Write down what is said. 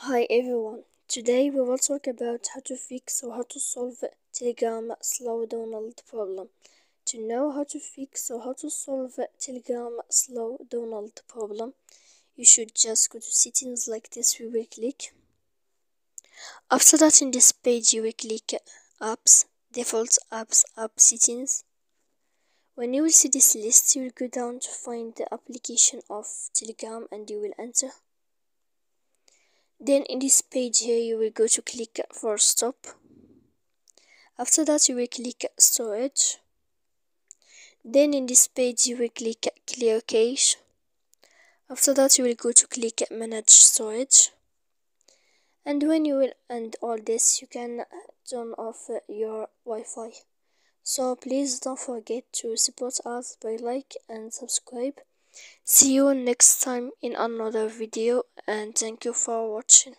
Hi everyone, today we will talk about how to fix or how to solve Telegram slow download problem. To know how to fix or how to solve Telegram slow download problem, you should just go to settings like this. We will click. After that, in this page you will click apps, default apps, app settings. When you will see this list, you will go down to find the application of Telegram and you will enter. Then in this page here you will go to click for stop. After that you will click storage. Then in this page you will click clear cache. After that you will go to click manage storage. And when you will end all this, you can turn off your Wi-Fi. So please don't forget to support us by like and subscribe. See you next time in another video, and thank you for watching.